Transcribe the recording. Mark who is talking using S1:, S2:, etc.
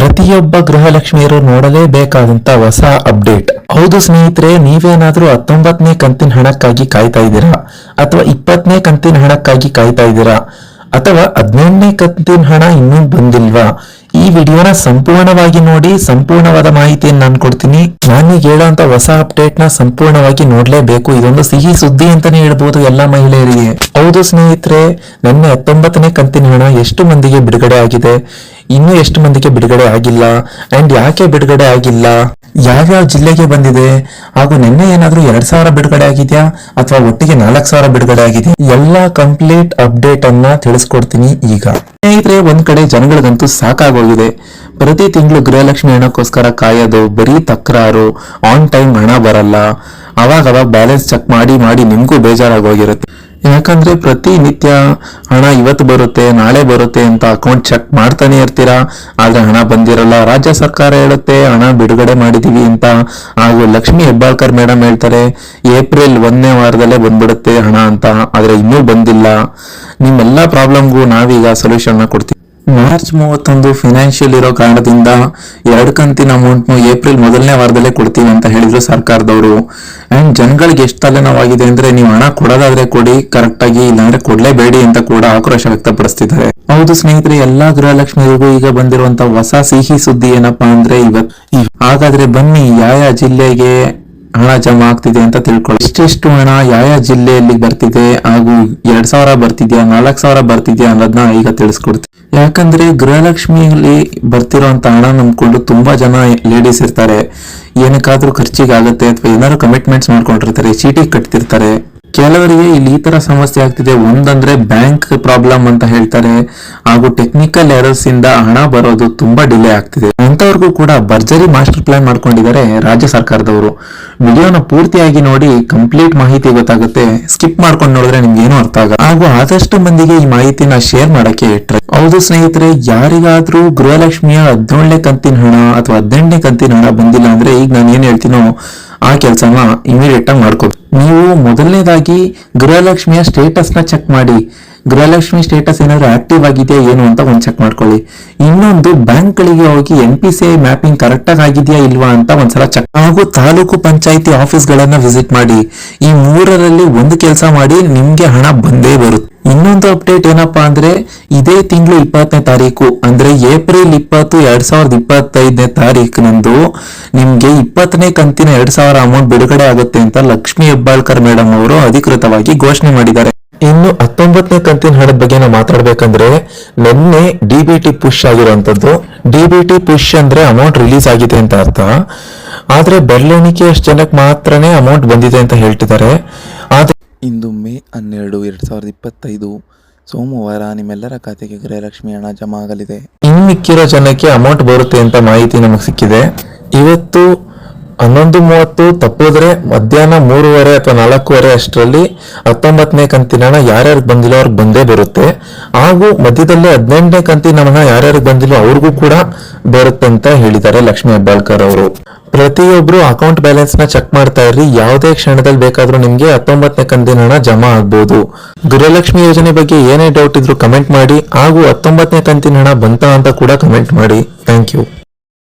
S1: ಪ್ರತಿಯೊಬ್ಬ ಗೃಹಲಕ್ಷ್ಮಿಯರು ನೋಡಲೇಬೇಕಾದಂತ ಹೊಸ ಅಪ್ಡೇಟ್. ಹೌದು ಸ್ನೇಹಿತರೆ, ನೀವೇನಾದ್ರೂ 19ನೇ ಕಂತಿನ ಹಣಕ್ಕಾಗಿ ಕಾಯ್ತಾ ಇದ್ದೀರಾ ಅಥವಾ 20ನೇ ಕಂತಿನ ಹಣಕ್ಕಾಗಿ ಕಾಯ್ತಾ ಇದ್ದೀರಾ ಅಥವಾ 18ನೇ ಕಂತಿನ ಹಣ ಇನ್ನೂ ಬಂದಿಲ್ವಾ? ಈ ವಿಡಿಯೋನ ಸಂಪೂರ್ಣವಾಗಿ ನೋಡಿ, ಸಂಪೂರ್ಣವಾದ ಮಾಹಿತಿಯನ್ನು ನಾನು ಕೊಡ್ತೀನಿ. ನಾನೀಗ ಹೇಳುವಂತ ಹೊಸ ಅಪ್ಡೇಟ್ ನ ಸಂಪೂರ್ಣವಾಗಿ ನೋಡ್ಲೇಬೇಕು. ಇದೊಂದು ಸಿಹಿ ಸುದ್ದಿ ಅಂತಾನೆ ಹೇಳ್ಬೋದು ಎಲ್ಲಾ ಮಹಿಳೆಯರಿಗೆ. ಹೌದು ಸ್ನೇಹಿತರೆ, ನನ್ನ 19ನೇ ಕಂತಿನ ಹಣ ಎಷ್ಟು ಮಂದಿಗೆ ಬಿಡುಗಡೆ ಆಗಿದೆ, ಇನ್ನು ಎಷ್ಟು ಮಂದಿಗೆ ಬಿಡುಗಡೆ ಆಗಿಲ್ಲ, ಅಂಡ್ ಯಾಕೆ ಬಿಡುಗಡೆ ಆಗಿಲ್ಲ, ಯಾವ್ಯಾವ ಜಿಲ್ಲೆಗೆ ಬಂದಿದೆ, ಹಾಗೂ ನಿನ್ನೆ ಏನಾದ್ರೂ 2,000 ಬಿಡುಗಡೆ ಆಗಿದ್ಯಾ ಅಥವಾ ಒಟ್ಟಿಗೆ 4,000 ಬಿಡುಗಡೆ ಆಗಿದೆ, ಎಲ್ಲಾ ಕಂಪ್ಲೀಟ್ ಅಪ್ಡೇಟ್ ಅನ್ನ ತಿಳಿಸ್ಕೊಡ್ತೀನಿ ಈಗ. ಸ್ನೇಹಿತರೆ, ಒಂದ್ ಕಡೆ ಜನಗಳಿಗಂತೂ ಸಾಕಾಗೋಗಿದೆ. ಪ್ರತಿ ತಿಂಗಳು ಗೃಹಲಕ್ಷ್ಮಿ ಹಣಕ್ಕೋಸ್ಕರ ಕಾಯೋದು, ಬರೀ ತಕರಾರು, ಆನ್ ಟೈಮ್ ಹಣ ಬರಲ್ಲ, ಅವಾಗ ಬ್ಯಾಲೆನ್ಸ್ ಚೆಕ್ ಮಾಡಿ ಮಾಡಿ ನಿಮ್ಗೂ ಬೇಜಾರಾಗೋಗಿರುತ್ತೆ. ಯಾಕಂದ್ರೆ ಪ್ರತಿನಿತ್ಯ ಹಣ ಇವತ್ತು ಬರುತ್ತೆ ನಾಳೆ ಬರುತ್ತೆ ಅಂತ ಅಕೌಂಟ್ ಚೆಕ್ ಮಾಡ್ತಾನೆ ಇರ್ತೀರಾ, ಆದ್ರೆ ಹಣ ಬಂದಿರಲ್ಲ. ರಾಜ್ಯ ಸರ್ಕಾರ ಹೇಳುತ್ತೆ ಹಣ ಬಿಡುಗಡೆ ಮಾಡಿದೀವಿ ಅಂತ, ಹಾಗೂ ಲಕ್ಷ್ಮಿ ಹೆಬ್ಬಾಳ್ಕರ್ ಮೇಡಮ್ ಹೇಳ್ತಾರೆ ಏಪ್ರಿಲ್ 1ನೇ ವಾರದಲ್ಲೇ ಬಂದ್ಬಿಡುತ್ತೆ ಹಣ ಅಂತ, ಆದ್ರೆ ಇನ್ನೂ ಬಂದಿಲ್ಲ. ನಿಮ್ಮೆಲ್ಲಾ ಪ್ರಾಬ್ಲಮ್ಗೂ ನಾವೀಗ ಸೊಲ್ಯೂಷನ್ ಕೊಡ್ತೀವಿ. ಮಾರ್ಚ್ 31 ಫಿನಾನ್ಷಿಯಲ್ ಇರೋ ಕಾರಣದಿಂದ 2 ಕಂತಿನ ಅಮೌಂಟ್ ಏಪ್ರಿಲ್ 1ನೇ ವಾರದಲ್ಲೇ ಕೊಡ್ತೀವಿ ಅಂತ ಹೇಳಿದ್ರು ಸರ್ಕಾರದವರು. ಅಂಡ್ ಜನಗಳಿಗೆ ಎಷ್ಟು ತಲೆನೋವಾಗಿದೆ ಅಂದ್ರೆ, ನೀವು ಹಣ ಕೊಡೋದಾದ್ರೆ ಕೊಡಿ ಕರೆಕ್ಟ್ ಆಗಿ, ಇಲ್ಲಾಂದ್ರೆ ಕೊಡ್ಲೇಬೇಡಿ ಅಂತ ಕೂಡ ಆಕ್ರೋಶ ವ್ಯಕ್ತಪಡಿಸ್ತಿದ್ದಾರೆ. ಹೌದು ಸ್ನೇಹಿತರೆ, ಎಲ್ಲಾ ಗೃಹಲಕ್ಷ್ಮಿಗಳಿಗೂ ಈಗ ಬಂದಿರುವಂತ ಹೊಸ ಸಿಹಿ ಸುದ್ದಿ ಏನಪ್ಪಾ ಅಂದ್ರೆ ಹಾಗಾದ್ರೆ ಬನ್ನಿ ಯಾವ ಜಿಲ್ಲೆಗೆ ಹಣ ಜಮಾ ಆಗ್ತಿದೆ ಅಂತ ತಿಳ್ಕೊಳ್ಳಿ. ಎಷ್ಟೆಷ್ಟು ಹಣ ಯಾವ ಜಿಲ್ಲೆಯಲ್ಲಿ ಬರ್ತಿದೆ, ಹಾಗೂ 2,000 ಬರ್ತಿದ್ಯಾ 4,000 ಬರ್ತಿದ್ಯಾ ಅನ್ನೋದನ್ನ ಈಗ ತಿಳಿಸ್ಕೊಡ್ತೀನಿ. ಯಾಕಂದ್ರೆ ಗೃಹಲಕ್ಷ್ಮಿಯಲ್ಲಿ ಬರ್ತಿರೋಂತ ಹಣ ನಂಬ್ಕೊಂಡು ತುಂಬಾ ಜನ ಲೇಡೀಸ್ ಇರ್ತಾರೆ. ಏನಕ್ಕಾದ್ರೂ ಖರ್ಚಿಗೆ ಆಗುತ್ತೆ ಅಥವಾ ಏನಾದ್ರು ಕಮಿಟ್ಮೆಂಟ್ಸ್ ಮಾಡ್ಕೊಂಡಿರ್ತಾರೆ, ಚೀಟಿ ಕಟ್ತಿರ್ತಾರೆ. ಕೆಲವರಿಗೆ ಇಲ್ಲಿ ಈ ತರ ಸಮಸ್ಯೆ ಆಗ್ತಿದೆ. ಒಂದಂದ್ರೆ ಬ್ಯಾಂಕ್ ಪ್ರಾಬ್ಲಮ್ ಅಂತ ಹೇಳ್ತಾರೆ, ಹಾಗೂ ಟೆಕ್ನಿಕಲ್ ಎರರ್ಸ್ ಇಂದ ಹಣ ಬರೋದು ತುಂಬಾ ಡಿಲೇ ಆಗ್ತಿದೆ. ಅಂತವ್ರಿಗೂ ಕೂಡ ಭರ್ಜರಿ ಮಾಸ್ಟರ್ ಪ್ಲಾನ್ ಮಾಡ್ಕೊಂಡಿದ್ದಾರೆ ರಾಜ್ಯ ಸರ್ಕಾರದವರು. ವಿಡಿಯೋನ ಪೂರ್ತಿಯಾಗಿ ನೋಡಿ, ಕಂಪ್ಲೀಟ್ ಮಾಹಿತಿ ಗೊತ್ತಾಗುತ್ತೆ. ಸ್ಕಿಪ್ ಮಾಡ್ಕೊಂಡು ನೋಡಿದ್ರೆ ನಿಮ್ಗೆ ಏನು ಅರ್ಥ ಆಗಲ್ಲ. ಹಾಗೂ ಆದಷ್ಟು ಮಂದಿಗೆ ಈ ಮಾಹಿತಿನ ಶೇರ್ ಮಾಡಕ್ಕೆ ಟ್ರೈ. ಹೌದು ಸ್ನೇಹಿತರೆ, ಯಾರಿಗಾದ್ರೂ ಗೃಹಲಕ್ಷ್ಮಿಯ 17ನೇ ಕಂತಿನ ಹಣ ಅಥವಾ 18ನೇ ಕಂತಿನ ಹಣ ಬಂದಿಲ್ಲ ಅಂದ್ರೆ, ಈಗ ನಾನು ಏನ್ ಹೇಳ್ತೀನೋ ಆ ಕೆಲಸನ ಇಮಿಡಿಯೇಟ್ ಆಗಿ ಮಾಡ್ಕೋ. ನೀವು ಮೊದಲನೇದಾಗಿ ಗೃಹಲಕ್ಷ್ಮಿಯ ಸ್ಟೇಟಸ್ ನ ಚೆಕ್ ಮಾಡಿ. ಗೃಹಲಕ್ಷ್ಮಿ ಸ್ಟೇಟಸ್ ಏನಾದ್ರು ಆಕ್ಟಿವ್ ಆಗಿದೆಯಾ ಏನು ಅಂತ ಒಂದ್ ಚೆಕ್ ಮಾಡ್ಕೊಳ್ಳಿ. ಇನ್ನೊಂದು ಬ್ಯಾಂಕ್ ಗಳಿಗೆ ಹೋಗಿ NPCI ಮ್ಯಾಪಿಂಗ್ ಕರೆಕ್ಟ್ ಆಗಿ ಆಗಿದೆಯಾ ಇಲ್ವಾ ಅಂತ ಒಂದ್ಸಲ ಚೆಕ್. ಹಾಗೂ ತಾಲೂಕು ಪಂಚಾಯಿತಿ ಆಫೀಸ್ ಗಳನ್ನ ವಿಸಿಟ್ ಮಾಡಿ. ಈ 3ರಲ್ಲಿ ಒಂದು ಕೆಲಸ ಮಾಡಿ, ನಿಮ್ಗೆ ಹಣ ಬಂದೇ ಬರುತ್ತೆ. ಇನ್ನೊಂದು ಅಪ್ಡೇಟ್ ಏನಪ್ಪಾ ಅಂದ್ರೆ, ಇದೇ ತಿಂಗಳು 20ನೇ ತಾರೀಕು ಅಂದ್ರೆ ಏಪ್ರಿಲ್ 20, 2025ನೇ ತಾರೀಕಿನಂದು ನಿಮ್ಗೆ 20ನೇ ಕಂತಿನ 2,000 ಅಮೌಂಟ್ ಬಿಡುಗಡೆ ಆಗುತ್ತೆ ಅಂತ ಲಕ್ಷ್ಮಿ ಹೆಬ್ಬಾಳ್ಕರ್ ಮೇಡಮ್ ಅವರು ಅಧಿಕೃತವಾಗಿ ಘೋಷಣೆ ಮಾಡಿದ್ದಾರೆ. ಇನ್ನು 19ನೇ ಕಂತಿನ ಹಣದ ಬಗ್ಗೆ ನಾವು ಮಾತಾಡ್ಬೇಕಂದ್ರೆ, ನಿನ್ನೆ DBT ಪುಷ್ ಆಗಿರುವಂತದ್ದು. DBT ಪುಷ್ ಅಂದ್ರೆ ಅಮೌಂಟ್ ರಿಲೀಸ್ ಆಗಿದೆ ಅಂತ ಅರ್ಥ. ಆದ್ರೆ ಬೆರಳೆಣಿಕೆ ಅಷ್ಟು ಜನಕ್ಕೆ ಮಾತ್ರನೇ ಅಮೌಂಟ್ ಬಂದಿದೆ ಅಂತ ಹೇಳ್ತಿದ್ದಾರೆ. ಆದ್ರೆ
S2: ಇಂದು ಮೇ 12, 2025 ಸೋಮವಾರ ನಿಮ್ಮೆಲ್ಲರ ಖಾತೆಗೆ ಗೃಹಲಕ್ಷ್ಮಿ ಹಣ ಜಮಾ ಆಗಲಿದೆ.
S1: ಇನ್ನು ಮಿಕ್ಕಿರೋ ಜನಕ್ಕೆ ಅಮೌಂಟ್ ಬರುತ್ತೆ ಅಂತ ಮಾಹಿತಿ ನಮಗೆ ಸಿಕ್ಕಿದೆ. ಇವತ್ತು 11:30 ತಪ್ಪೋದ್ರೆ ಮಧ್ಯಾಹ್ನ 3:30 ಅಥವಾ 4:15 ಅಷ್ಟರಲ್ಲಿ 19ನೇ ಕಂತಿನ ಹಣ ಯಾರ್ಯಾರಿಗೆ ಬಂದಿಲ್ಲ ಅವ್ರಿಗೆ ಬಂದೇ ಬರುತ್ತೆ. ಹಾಗೂ ಮಧ್ಯದಲ್ಲಿ 18ನೇ ಕಂತಿನ ಹಣ ಯಾರ್ಯಾರಿಗೆ ಬಂದಿಲ್ಲ ಅವ್ರಿಗೂ ಕೂಡ ಬರುತ್ತೆ ಅಂತ ಹೇಳಿದ್ದಾರೆ ಲಕ್ಷ್ಮಿ ಹೆಬ್ಬಾಳ್ಕರ್ ಅವರು. ಪ್ರತಿಯೊಬ್ರು ಅಕೌಂಟ್ ಬ್ಯಾಲೆನ್ಸ್ ನ ಚೆಕ್ ಮಾಡ್ತಾ ಇರ್ರಿ. ಯಾವುದೇ ಕ್ಷಣದಲ್ಲಿ ಬೇಕಾದ್ರೂ ನಿಮ್ಗೆ 19ನೇ ಕಂತಿನ ಹಣ ಜಮಾ ಆಗ್ಬಹುದು. ಗೃಹಲಕ್ಷ್ಮಿ ಯೋಜನೆ ಬಗ್ಗೆ ಏನೇ ಡೌಟ್ ಇದ್ರು ಕಮೆಂಟ್ ಮಾಡಿ, ಹಾಗೂ 19ನೇ ಕಂತಿನ ಹಣ ಬಂತ ಅಂತ ಕೂಡ ಕಮೆಂಟ್ ಮಾಡಿ. Thank you.